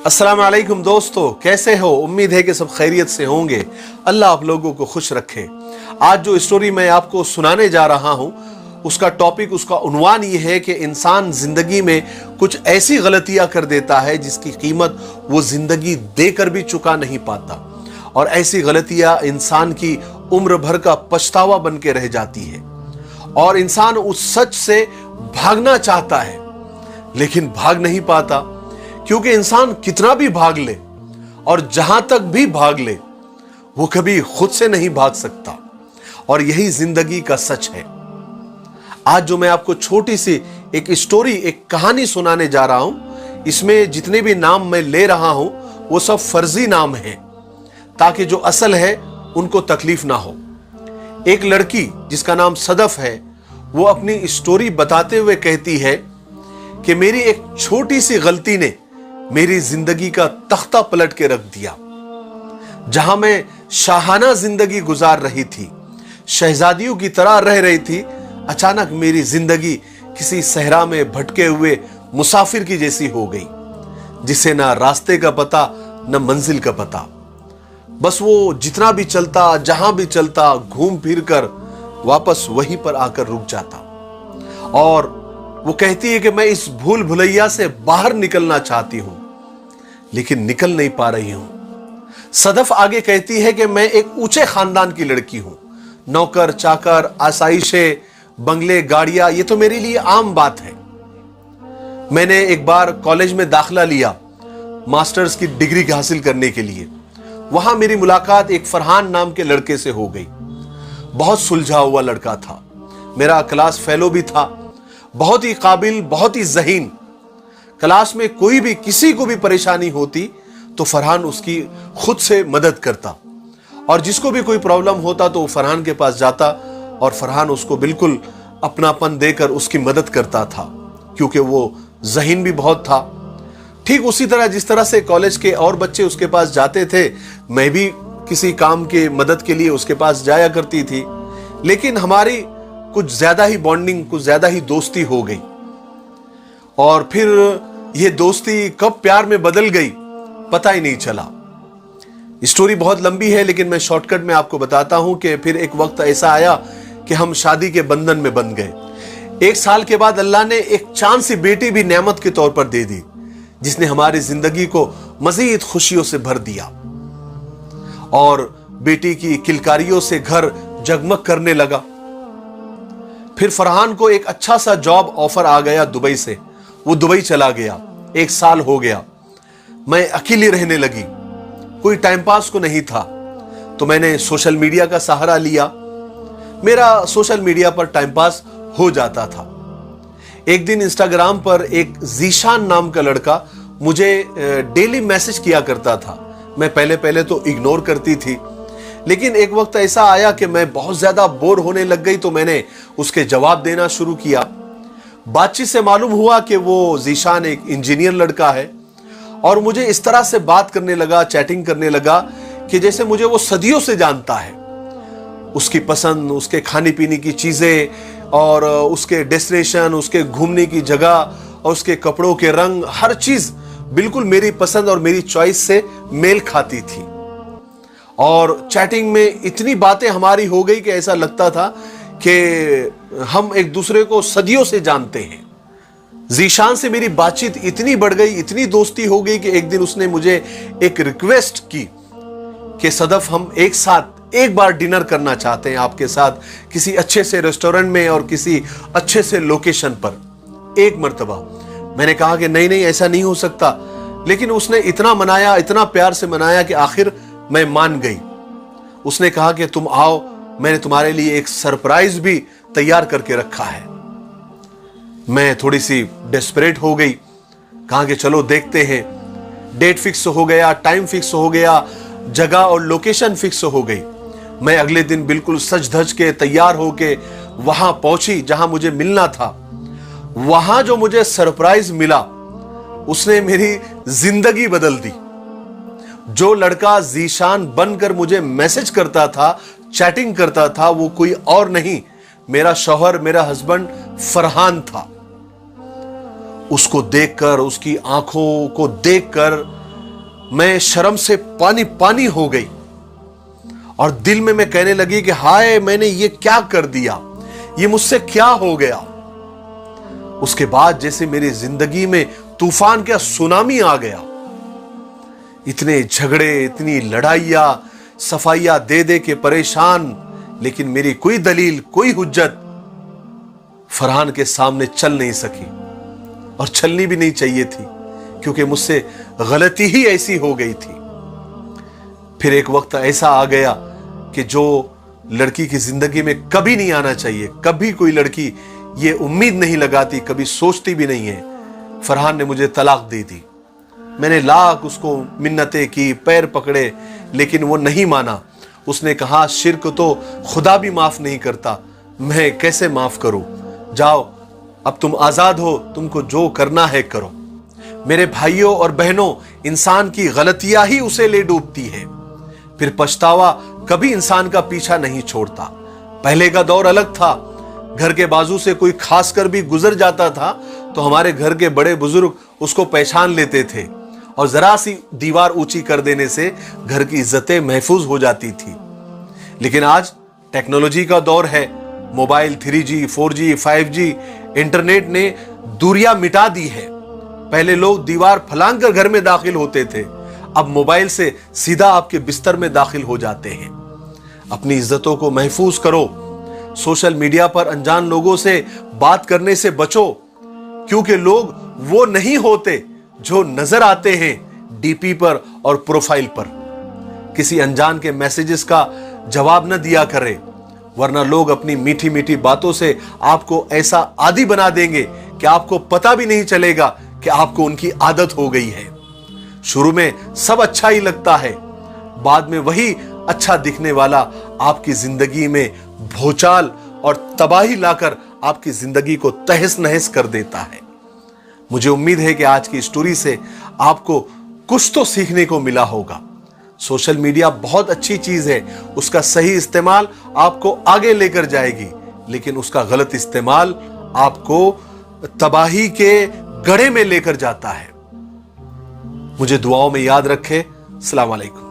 अस्सलाम वालेकुम दोस्तों, कैसे हो? उम्मीद है कि सब खैरियत से होंगे। अल्लाह आप लोगों को खुश रखे। आज जो स्टोरी मैं आपको सुनाने जा रहा हूं उसका टॉपिक, उसका उन्वान ये है कि इंसान जिंदगी में कुछ ऐसी गलतियां कर देता है जिसकी कीमत वो जिंदगी देकर भी चुका नहीं पाता, और ऐसी गलतियां इंसान की उम्र भर का पछतावा बन के रह जाती है और इंसान उस सच से भागना चाहता है लेकिन भाग नहीं पाता, क्योंकि इंसान कितना भी भाग ले और जहां तक भी भाग ले वो कभी खुद से नहीं भाग सकता, और यही जिंदगी का सच है। आज जो मैं आपको छोटी सी एक स्टोरी, एक कहानी सुनाने जा रहा हूं, इसमें जितने भी नाम मैं ले रहा हूं वो सब फर्जी नाम हैं ताकि जो असल है उनको तकलीफ ना हो। एक लड़की जिसका नाम सदफ है, वो अपनी स्टोरी बताते हुए कहती है कि मेरी एक छोटी सी गलती ने मेरी जिंदगी का तख्ता पलट के रख दिया। जहां मैं शाहाना जिंदगी गुजार रही थी, शहजादियों की तरह रह रही थी, अचानक मेरी जिंदगी किसी सहरा में भटके हुए मुसाफिर की जैसी हो गई, जिसे ना रास्ते का पता न मंजिल का पता। बस वो जितना भी चलता, जहां भी चलता, घूम फिर कर वापस वहीं पर आकर रुक जाता। और वो कहती है कि मैं इस भूल भुलैया से बाहर निकलना चाहती हूं लेकिन निकल नहीं पा रही हूं। सदफ आगे कहती है कि मैं एक ऊंचे खानदान की लड़की हूं, नौकर चाकर, आसाइशें, बंगले, गाड़ियां, ये तो मेरे लिए आम बात है। मैंने एक बार कॉलेज में दाखिला लिया मास्टर्स की डिग्री हासिल करने के लिए। वहां मेरी मुलाकात एक फरहान नाम के लड़के से हो गई। बहुत सुलझा हुआ लड़का था, मेरा क्लास फेलो भी था, बहुत ही काबिल, बहुत ही ज़हीन। क्लास में कोई भी, किसी को भी परेशानी होती तो फरहान उसकी खुद से मदद करता, और जिसको भी कोई प्रॉब्लम होता तो वो फरहान के पास जाता और फरहान उसको बिल्कुल अपनापन देकर उसकी मदद करता था, क्योंकि वो ज़हीन भी बहुत था। ठीक उसी तरह जिस तरह से कॉलेज के और बच्चे उसके पास जाते थे, मैं भी किसी काम के मदद के लिए उसके पास जाया करती थी। लेकिन हमारी कुछ ज्यादा ही बॉन्डिंग, कुछ ज्यादा ही दोस्ती हो गई, और फिर यह दोस्ती कब प्यार में बदल गई पता ही नहीं चला। स्टोरी बहुत लंबी है लेकिन मैं शॉर्टकट में आपको बताता हूं कि फिर एक वक्त ऐसा आया कि हम शादी के बंधन में बंध गए। 1 साल के बाद अल्लाह ने एक चांद सी बेटी भी नेमत के तौर पर दे दी, जिसने हमारी जिंदगी को मजीद खुशियों से भर दिया, और बेटी की किलकारियों से घर जगमग करने लगा। फिर फरहान को एक अच्छा सा जॉब ऑफर आ गया दुबई से। वो दुबई चला गया। 1 साल हो गया, मैं अकेली रहने लगी, कोई टाइम पास को नहीं था, तो मैंने सोशल मीडिया का सहारा लिया। मेरा सोशल मीडिया पर टाइम पास हो जाता था। एक दिन इंस्टाग्राम पर एक जीशान नाम का लड़का मुझे डेली मैसेज किया करता था। मैं पहले पहले तो इग्नोर करती थी, लेकिन एक वक्त ऐसा आया कि मैं बहुत ज्यादा बोर होने लग गई, तो मैंने उसके जवाब देना शुरू किया। बातचीत से मालूम हुआ कि वो जीशान एक इंजीनियर लड़का है, और मुझे इस तरह से बात करने लगा, चैटिंग करने लगा कि जैसे मुझे वो सदियों से जानता है। उसकी पसंद, उसके खाने पीने की चीजें, और उसके डेस्टिनेशन, उसके घूमने की जगह, और उसके कपड़ों के रंग, हर चीज बिल्कुल मेरी पसंद और मेरी चॉइस से मेल खाती थी। और चैटिंग में इतनी बातें हमारी हो गई कि ऐसा लगता था कि हम एक दूसरे को सदियों से जानते हैं। जीशान से मेरी बातचीत इतनी बढ़ गई, इतनी दोस्ती हो गई कि एक दिन उसने मुझे एक रिक्वेस्ट की कि सदफ, हम एक साथ एक बार डिनर करना चाहते हैं आपके साथ, किसी अच्छे से रेस्टोरेंट में और किसी अच्छे से लोकेशन पर, एक मर्तबा। मैंने कहा कि नहीं नहीं, ऐसा नहीं हो सकता, लेकिन उसने इतना मनाया, इतना प्यार से मनाया कि आखिर मैं मान गई। उसने कहा कि तुम आओ, मैंने तुम्हारे लिए एक सरप्राइज भी तैयार करके रखा है। मैं थोड़ी सी डेस्परेट हो गई, कहा कि चलो देखते हैं। डेट फिक्स हो गया, टाइम फिक्स हो गया, जगह और लोकेशन फिक्स हो गई। मैं अगले दिन बिल्कुल सज धज के तैयार होके वहां पहुंची जहां मुझे मिलना था। वहां जो मुझे सरप्राइज मिला उसने मेरी जिंदगी बदल दी। जो लड़का जीशान बनकर मुझे मैसेज करता था, चैटिंग करता था, वो कोई और नहीं, मेरा शौहर, मेरा हस्बैंड फरहान था। उसको देखकर, उसकी आंखों को देखकर मैं शर्म से पानी पानी हो गई और दिल में मैं कहने लगी कि हाय, मैंने ये क्या कर दिया, ये मुझसे क्या हो गया। उसके बाद जैसे मेरी जिंदगी में तूफान का सुनामी आ गया। इतने झगड़े, इतनी लड़ाइयां, सफाइयां दे दे के परेशान, लेकिन मेरी कोई दलील, कोई हुज्जत फरहान के सामने चल नहीं सकी और चलनी भी नहीं चाहिए थी, क्योंकि मुझसे गलती ही ऐसी हो गई थी। फिर एक वक्त ऐसा आ गया कि जो लड़की की जिंदगी में कभी नहीं आना चाहिए, कभी कोई लड़की ये उम्मीद नहीं लगाती, कभी सोचती भी नहीं है, फरहान ने मुझे तलाक दे दी। मैंने लाख उसको मिन्नतें की, पैर पकड़े, लेकिन वो नहीं माना। उसने कहा शिर्क तो खुदा भी माफ नहीं करता, मैं कैसे माफ करूं, जाओ अब तुम आजाद हो, तुमको जो करना है करो। मेरे भाइयों और बहनों, इंसान की गलतियां ही उसे ले डूबती है, फिर पछतावा कभी इंसान का पीछा नहीं छोड़ता। पहले का दौर अलग था, घर के बाजू से कोई खास कर भी गुजर जाता था तो हमारे घर के बड़े बुजुर्ग उसको पहचान लेते थे और जरा सी दीवार ऊंची कर देने से घर की इज्जतें महफूज हो जाती थी। लेकिन आज टेक्नोलॉजी का दौर है, mobile 3G, 4G, 5G, internet ने दूरियां मिटा दी है। पहले लोग दीवार फलांग कर घर में दाखिल होते थे, अब मोबाइल से सीधा आपके बिस्तर में दाखिल हो जाते हैं। अपनी इज्जतों को महफूज करो। सोशल मीडिया पर अनजान लोगों से बात करने से बचो, क्योंकि लोग वो नहीं होते जो नजर आते हैं डीपी पर और प्रोफाइल पर। किसी अनजान के मैसेजेस का जवाब न दिया करें, वरना लोग अपनी मीठी मीठी बातों से आपको ऐसा आदी बना देंगे कि आपको पता भी नहीं चलेगा कि आपको उनकी आदत हो गई है। शुरू में सब अच्छा ही लगता है, बाद में वही अच्छा दिखने वाला आपकी जिंदगी में भूचाल और तबाही लाकर आपकी जिंदगी को तहस नहस कर देता है। मुझे उम्मीद है कि आज की स्टोरी से आपको कुछ तो सीखने को मिला होगा। सोशल मीडिया बहुत अच्छी चीज है, उसका सही इस्तेमाल आपको आगे लेकर जाएगी, लेकिन उसका गलत इस्तेमाल आपको तबाही के गड्ढे में लेकर जाता है। मुझे दुआओं में याद रखें। अस्सलाम वालेकुम।